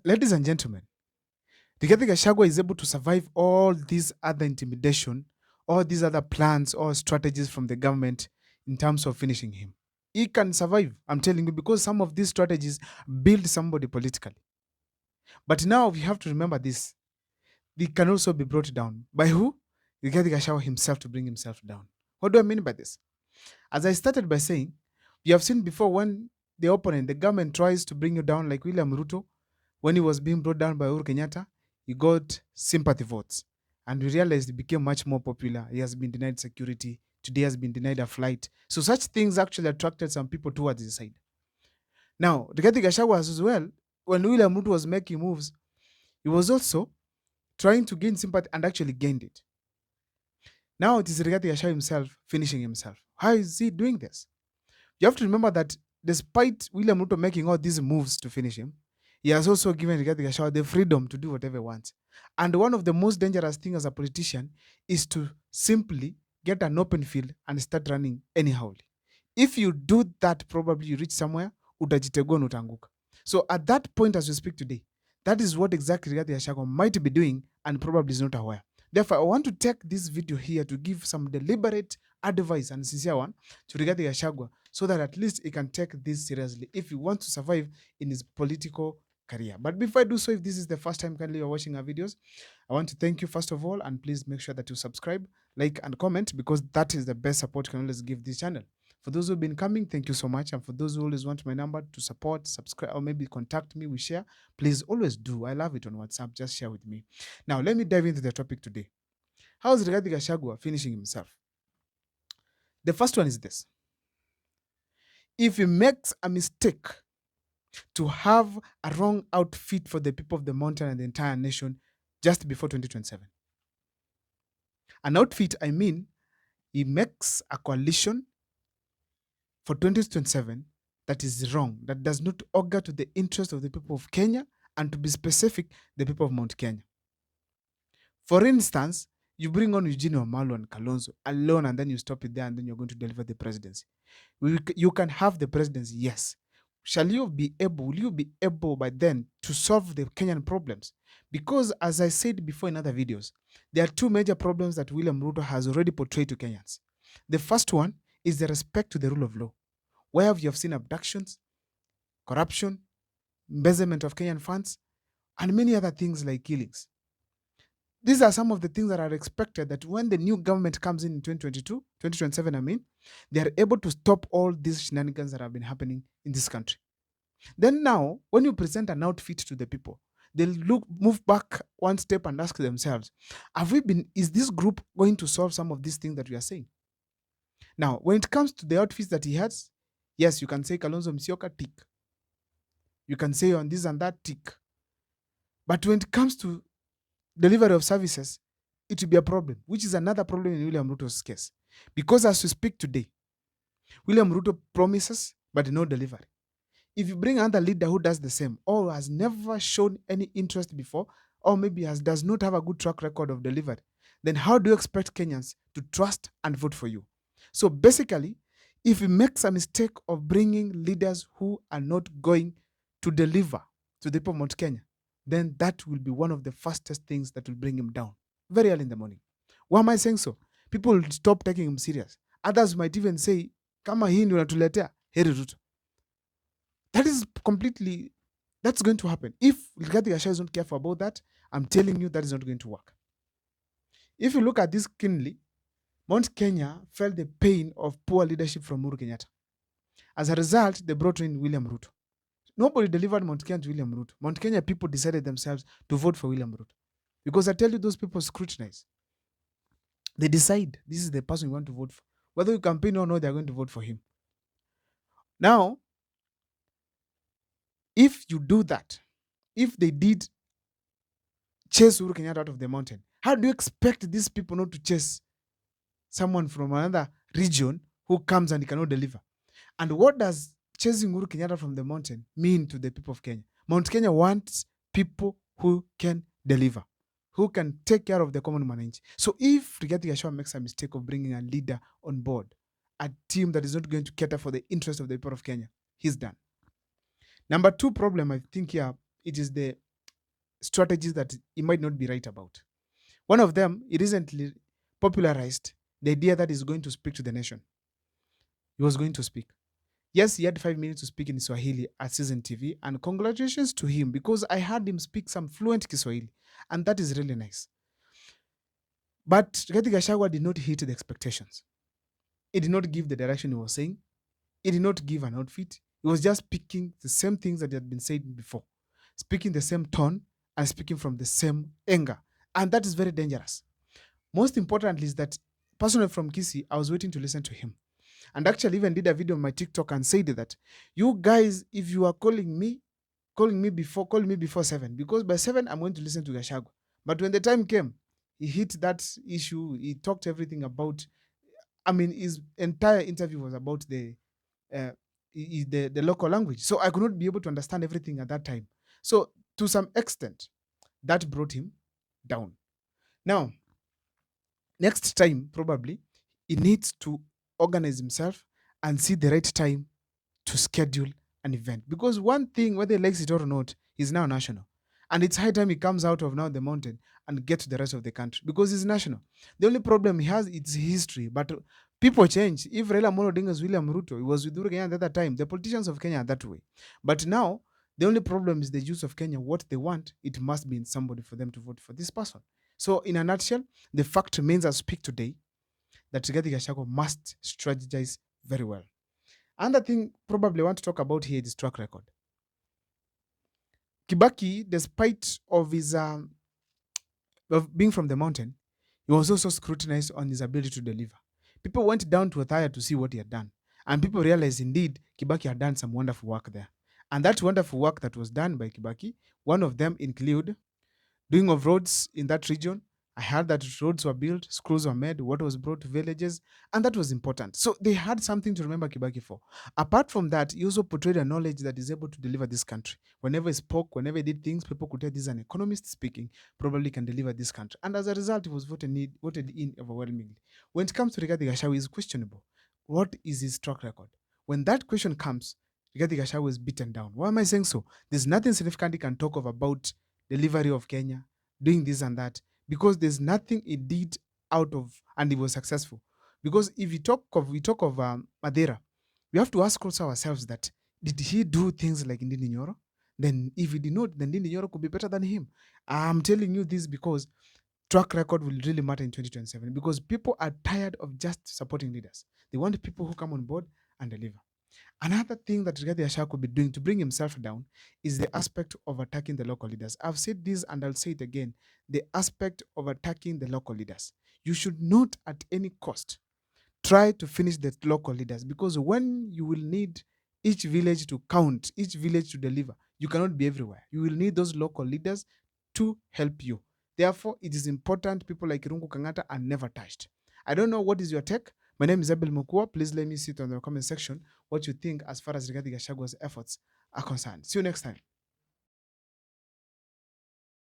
Ladies and gentlemen, Rigathi Gachagua is able to survive all these other intimidation, all these other plans or strategies from the government in terms of finishing him. He can survive, I'm telling you, because some of these strategies build somebody politically. But now we have to remember this. They can also be brought down. By who? Rigathi Gachagua himself to bring himself down. What do I mean by this? As I started by saying, you have seen before when the opponent, the government tries to bring you down like William Ruto, when he was being brought down by Uhuru Kenyatta, he got sympathy votes. And we realized he became much more popular. He has been denied security. Today has been denied a flight. So such things actually attracted some people towards his side. Now, Rigathi Gachagua as well, when William Ruto was making moves, he was also trying to gain sympathy and actually gained it. Now it is Rigathi Gachagua himself finishing himself. How is he doing this? You have to remember that despite William Ruto making all these moves to finish him, he has also given Rigathi Gachagua the freedom to do whatever he wants. And one of the most dangerous things as a politician is to simply get an open field and start running anyhow. If you do that, probably you reach somewhere, utajitegua na utaanguka. So at that point as we speak today, that is what exactly Rigathi Gachagua might be doing and probably is not aware. Therefore, I want to take this video here to give some deliberate advice and sincere one to Rigathi Gachagua so that at least he can take this seriously if he wants to survive in his political career. But before I do so, if this is the first time kindly you're watching our videos, I want to thank you first of all, and please make sure that you subscribe, like, and comment, because that is the best support you can always give this channel. For those who've been coming, thank you so much. And for those who always want my number to support, subscribe, or maybe contact me, we share, please always do. I love it on WhatsApp. Just share with me. Now, let me dive into the topic today. How is Rigathi Gachagua finishing himself? The first one is this. If he makes a mistake to have a wrong outfit for the people of the mountain and the entire nation just before 2027. An outfit, I mean, he makes a coalition for 2027 that is wrong, that does not augur to the interest of the people of Kenya, and to be specific, the people of Mount Kenya. For instance, you bring on Eugene Wamalwa and Kalonzo alone, and then you stop it there, and then you're going to deliver the presidency. You can have the presidency, yes. Will you be able by then to solve the Kenyan problems? Because as I said before in other videos, there are two major problems that William Ruto has already portrayed to Kenyans. The first one is the respect to the rule of law, where you have seen abductions, corruption, embezzlement of Kenyan funds, and many other things like killings. These are some of the things that are expected that when the new government comes in 2027, they are able to stop all these shenanigans that have been happening in this country. Then now, when you present an outfit to the people, they'll move back one step and ask themselves, is this group going to solve some of these things that we are saying? Now, when it comes to the outfits that he has, yes, you can say Kalonzo Musyoka, tick. You can say on this and that, tick. But when it comes to delivery of services, it will be a problem, which is another problem in William Ruto's case. Because as we speak today, William Ruto promises, but no delivery. If you bring another leader who does the same, or has never shown any interest before, or maybe does not have a good track record of delivery, then how do you expect Kenyans to trust and vote for you? So basically, if he makes a mistake of bringing leaders who are not going to deliver to the people of Mount Kenya, then that will be one of the fastest things that will bring him down very early in the morning. Why am I saying so? People will stop taking him serious. Others might even say, kama hii ndio unatuletea, heri Ruto. That's going to happen. If Rigathi Gachagua is not careful about that, I'm telling you that is not going to work. If you look at this keenly, Mount Kenya felt the pain of poor leadership from Uhuru Kenyatta. As a result, they brought in William Ruto. Nobody delivered Mount Kenya to William Ruto. Mount Kenya people decided themselves to vote for William Ruto. Because I tell you, those people scrutinize. They decide this is the person you want to vote for. Whether you campaign or not, they're going to vote for him. Now, if you do that, if they did chase Uhuru Kenyatta out of the mountain, how do you expect these people not to chase someone from another region who comes and he cannot deliver? And what does chasing Uhuru Kenyatta from the mountain mean to the people of Kenya? Mount Kenya wants people who can deliver, who can take care of the common man. So if Rigathi Gachagua makes a mistake of bringing a leader on board, a team that is not going to cater for the interest of the people of Kenya, he's done. Number two problem, I think here, it is the strategies that he might not be right about. One of them, he recently popularized the idea that he's going to speak to the nation. He was going to speak. Yes, he had 5 minutes to speak in Swahili at Season TV, and congratulations to him because I heard him speak some fluent Kiswahili, and that is really nice. But Rigathi Gachagua did not hit the expectations. He did not give the direction he was saying. He did not give an outfit. He was just speaking the same things that had been said before, speaking the same tone and speaking from the same anger. And that is very dangerous. Most importantly is that personally from Kisii, I was waiting to listen to him. And actually even did a video on my TikTok and said that you guys, if you are calling me call me before 7, because by 7 I'm going to listen to Gachagua. But when the time came, he hit that issue. He talked everything about. I mean, his entire interview was about uh, the local language. So I could not be able to understand everything at that time. So to some extent, that brought him down. Now, next time, probably, he needs to organize himself and see the right time to schedule an event. Because one thing, whether he likes it or not, is now national. And it's high time he comes out of now the mountain and get to the rest of the country because he's national. The only problem he has is history, but people change. If Raila Amolo Odinga was William Ruto, he was with Uhuru Kenyatta at that time. The politicians of Kenya are that way. But now, the only problem is the youth of Kenya. What they want, it must be in somebody for them to vote for this person. So, in a nutshell, the fact remains as speak today that Rigathi Gachagua must strategize very well. Another thing probably I want to talk about here is track record. Kibaki, despite of his of being from the mountain, he was also scrutinized on his ability to deliver. People went down to Othaya to see what he had done, and people realized indeed Kibaki had done some wonderful work there. And that wonderful work that was done by Kibaki, one of them include doing of roads in that region. I heard that roads were built, schools were made, water was brought to villages, and that was important. So they had something to remember Kibaki for. Apart from that, he also portrayed a knowledge that is able to deliver this country. Whenever he spoke, whenever he did things, people could tell this is an economist speaking, probably can deliver this country. And as a result, he was voted in overwhelmingly. When it comes to Rigathi Gachagua, is questionable. What is his track record? When that question comes, Rigathi Gachagua is beaten down. Why am I saying so? There's nothing significant he can talk of about delivery of Kenya, doing this and that, because there's nothing he did out of, and he was successful. Because if we talk of Madeira, we have to ask also ourselves that did he do things like Ndindi Nyoro? Then if he did not, then Ndindi Nyoro could be better than him. I'm telling you this because track record will really matter in 2027 because people are tired of just supporting leaders. They want people who come on board and deliver. Another thing that Rigathi Gachagua could be doing to bring himself down is the aspect of attacking the local leaders. I've said this and I'll say it again. The aspect of attacking the local leaders. You should not at any cost try to finish the local leaders because when you will need each village to count, each village to deliver, you cannot be everywhere. You will need those local leaders to help you. Therefore, it is important people like Irungu Kangata are never touched. I don't know what is your take. My name is Abel Mukua. Please let me see it on the comment section what you think as far as Rigathi Gachagua's efforts are concerned. See you next time.